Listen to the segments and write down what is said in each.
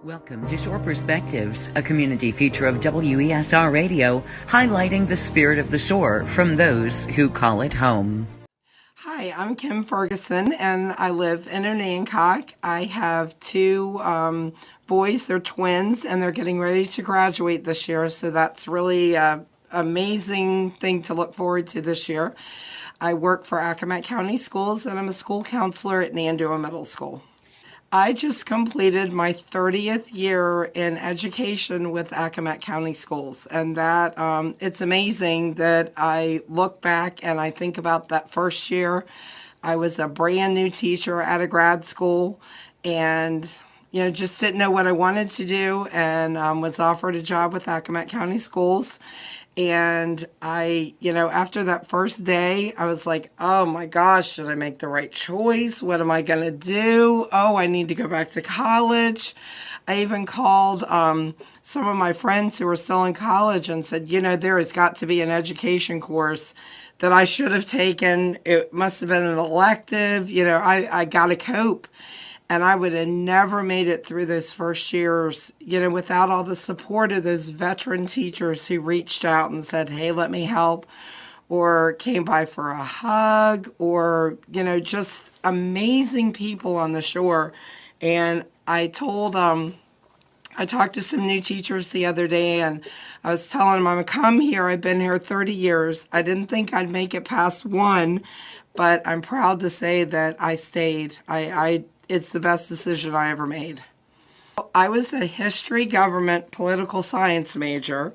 Welcome to Shore Perspectives, a community feature of WESR Radio, highlighting the spirit of the shore from those who call it home. Hi, I'm Kim Ferguson, and I live in Accomack. I have two boys. They're twins, and they're getting ready to graduate this year, so that's really an amazing thing to look forward to this year. I work for Accomack County Schools, and I'm a school counselor at Nandua Middle School. I just completed my 30th year in education with Accomack County Schools, and that it's amazing that I look back and I think about that first year. I was a brand new teacher at a grad school, and just didn't know what I wanted to do, and was offered a job with Accomack County Schools. And I, after that first day, I was like, oh my gosh, should I make the right choice? What am I going to do? Oh, I need to go back to college. I even called some of my friends who were still in college and said, there has got to be an education course that I should have taken. It must have been an elective. I got to cope. And I would have never made it through those first years, without all the support of those veteran teachers who reached out and said, hey, let me help, or came by for a hug, or, just amazing people on the shore. And I talked to some new teachers the other day, and I was telling them, I'm going to come here. I've been here 30 years. I didn't think I'd make it past one, but I'm proud to say that I stayed. It's the best decision I ever made. I was a history, government, political science major,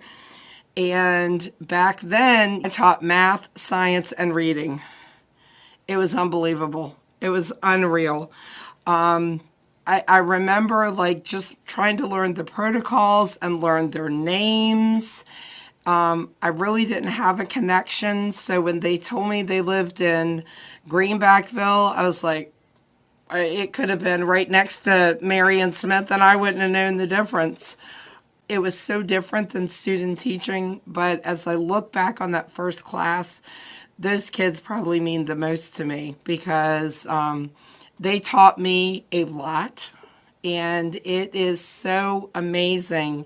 and back then I taught math, science, and reading. It was unbelievable. It was unreal. I remember just trying to learn the protocols and learn their names. I really didn't have a connection, so when they told me they lived in Greenbackville, I was like, it could have been right next to Marion Smith, and I wouldn't have known the difference. It was so different than student teaching, but as I look back on that first class, those kids probably mean the most to me because they taught me a lot, and it is so amazing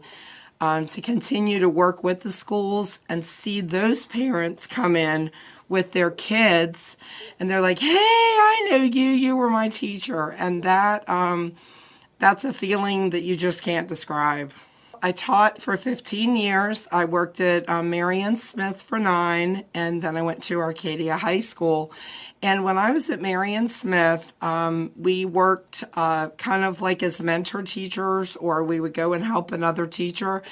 to continue to work with the schools and see those parents come in with their kids, and they're like, hey, I know you were my teacher. And that's a feeling that you just can't describe. I taught for 15 years. I worked at Marion Smith for 9, and then I went to Arcadia High School. And when I was at Marion Smith, we worked kind of like as mentor teachers, or we would go and help another teacher.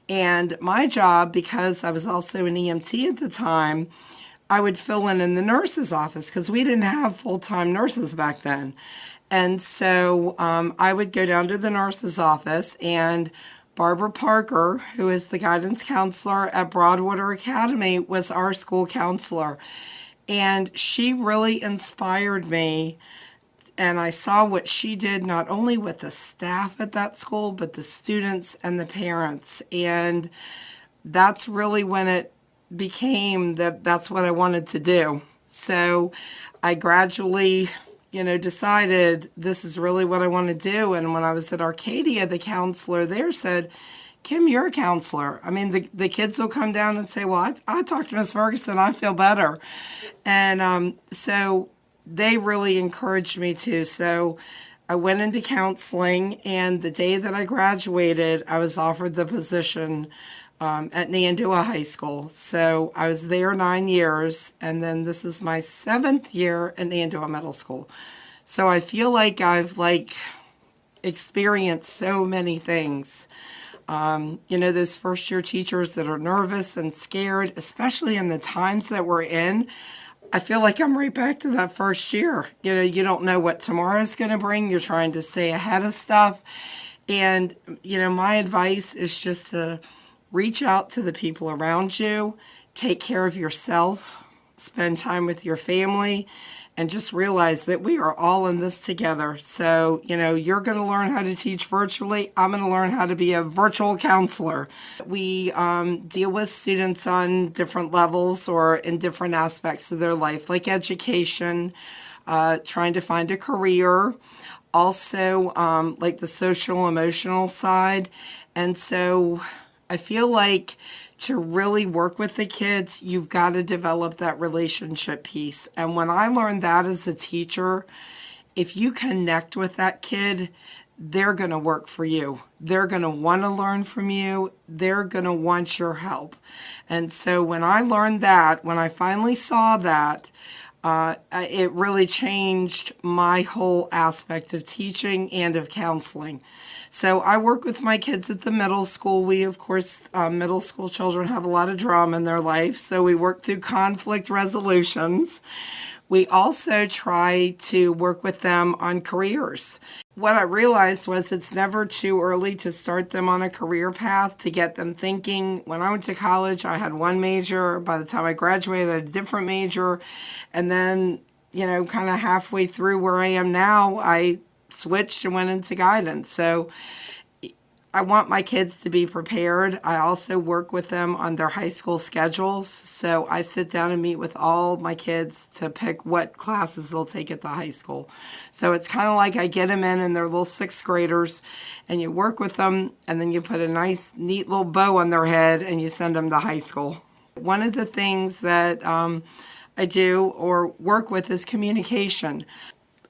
And my job, because I was also an EMT at the time, I would fill in the nurse's office because we didn't have full-time nurses back then. And so I would go down to the nurse's office, and Barbara Parker, who is the guidance counselor at Broadwater Academy, was our school counselor. And she really inspired me, and I saw what she did not only with the staff at that school, but the students and the parents. And that's really when it became that's what I wanted to do. So I gradually, decided this is really what I want to do. And when I was at Arcadia, the counselor there said, Kim, you're a counselor. I mean, the kids will come down and say, well, I talked to Miss Ferguson, I feel better. And so they really encouraged me to. So I went into counseling, and the day that I graduated, I was offered the position at Nandua High School. So I was there 9 years, and then this is my 7th year at Nandua Middle School. So I feel like I've experienced so many things. Those first year teachers that are nervous and scared, especially in the times that we're in, I feel like I'm right back to that first year. You don't know what tomorrow's going to bring. You're trying to stay ahead of stuff. And, my advice is just to reach out to the people around you, take care of yourself, spend time with your family, and just realize that we are all in this together. So, you're going to learn how to teach virtually. I'm going to learn how to be a virtual counselor. We deal with students on different levels or in different aspects of their life, like education, trying to find a career, also like the social emotional side. And so I feel like to really work with the kids, you've got to develop that relationship piece. And when I learned that as a teacher, if you connect with that kid, they're going to work for you. They're going to want to learn from you. They're going to want your help. And so when I learned that, when I finally saw that, it really changed my whole aspect of teaching and of counseling. So I work with my kids at the middle school. We, of course, middle school children have a lot of drama in their life, so we work through conflict resolutions. We also try to work with them on careers. What I realized was it's never too early to start them on a career path, to get them thinking. When I went to college, I had one major. By the time I graduated, I had a different major. And then, kind of halfway through where I am now, I switched and went into guidance. So I want my kids to be prepared. I also work with them on their high school schedules. So I sit down and meet with all my kids to pick what classes they'll take at the high school. So it's kind of like I get them in and they're little sixth graders, and you work with them, and then you put a nice, neat little bow on their head and you send them to high school. One of the things that I do or work with is communication.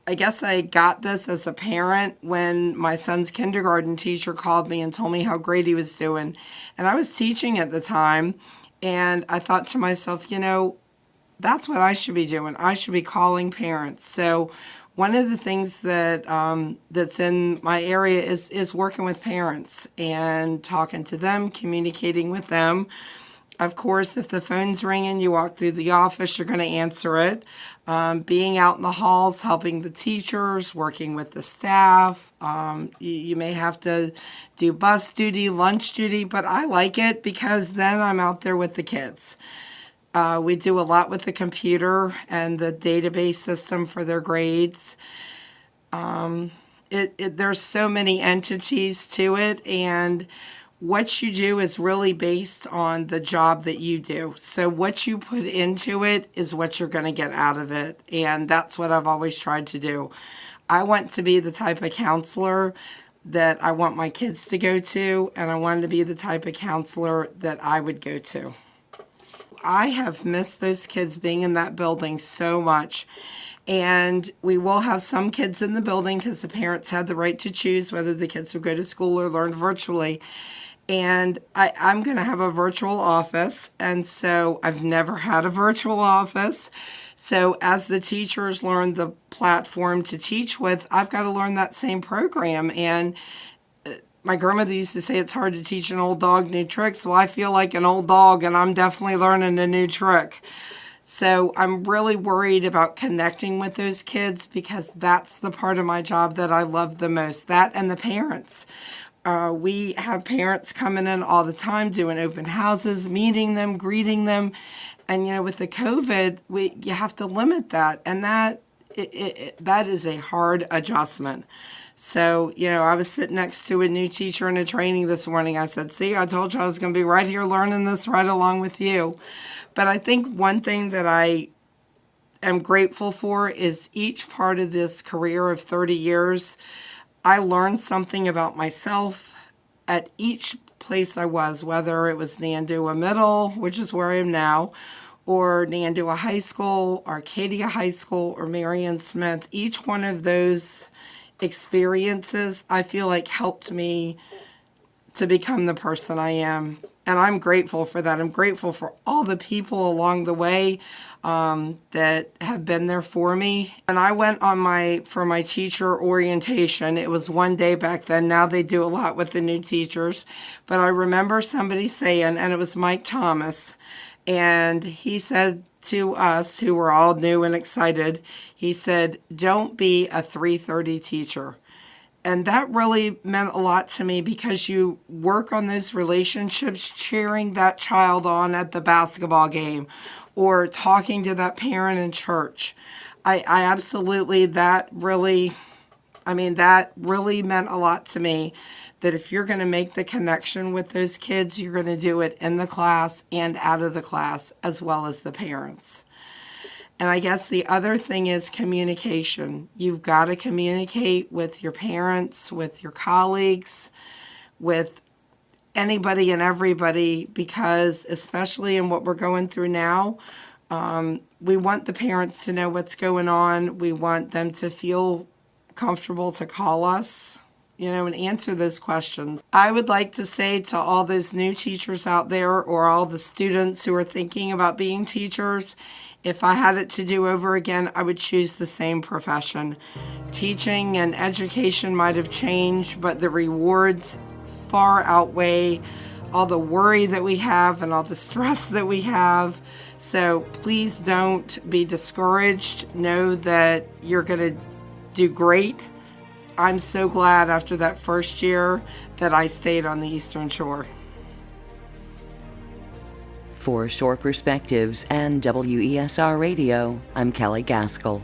I guess I got this as a parent when my son's kindergarten teacher called me and told me how great he was doing. And I was teaching at the time, and I thought to myself, that's what I should be doing. I should be calling parents. So one of the things that that's in my area is working with parents and talking to them, communicating with them. Of course, if the phone's ringing, you walk through the office, you're going to answer it. Being out in the halls, helping the teachers, working with the staff. You may have to do bus duty, lunch duty, but I like it because then I'm out there with the kids. We do a lot with the computer and the database system for their grades. There's so many entities to it, and what you do is really based on the job that you do. So what you put into it is what you're going to get out of it. And that's what I've always tried to do. I want to be the type of counselor that I want my kids to go to, and I wanted to be the type of counselor that I would go to. I have missed those kids being in that building so much. And we will have some kids in the building because the parents had the right to choose whether the kids would go to school or learn virtually. And I'm going to have a virtual office, and so I've never had a virtual office. So as the teachers learn the platform to teach with, I've got to learn that same program. And my grandmother used to say it's hard to teach an old dog new tricks. Well, I feel like an old dog, and I'm definitely learning a new trick. So I'm really worried about connecting with those kids because that's the part of my job that I love the most, that and the parents. We have parents coming in all the time, doing open houses, meeting them, greeting them. And, with the COVID, you have to limit that. And that is a hard adjustment. So, I was sitting next to a new teacher in a training this morning. I said, see, I told you I was going to be right here learning this right along with you. But I think one thing that I am grateful for is each part of this career of 30 years, I learned something about myself at each place I was, whether it was Nandua Middle, which is where I am now, or Nandua High School, Arcadia High School, or Marion Smith. Each one of those experiences, I feel like, helped me to become the person I am. And I'm grateful for that. I'm grateful for all the people along the way that have been there for me. And I went on for my teacher orientation. It was one day back then. Now they do a lot with the new teachers. But I remember somebody saying, and it was Mike Thomas, and he said to us, who were all new and excited, he said, don't be a 3:30 teacher. And that really meant a lot to me because you work on those relationships, cheering that child on at the basketball game or talking to that parent in church. I absolutely, that really meant a lot to me, that if you're going to make the connection with those kids, you're going to do it in the class and out of the class, as well as the parents. And I guess the other thing is communication. You've got to communicate with your parents, with your colleagues, with anybody and everybody, because especially in what we're going through now, we want the parents to know what's going on. We want them to feel comfortable to call us, and answer those questions. I would like to say to all those new teachers out there, or all the students who are thinking about being teachers, if I had it to do over again, I would choose the same profession. Teaching and education might have changed, but the rewards far outweigh all the worry that we have and all the stress that we have. So please don't be discouraged. Know that you're going to do great. I'm so glad after that first year that I stayed on the Eastern Shore. For Shore Perspectives and WESR Radio, I'm Kelley Gaskell.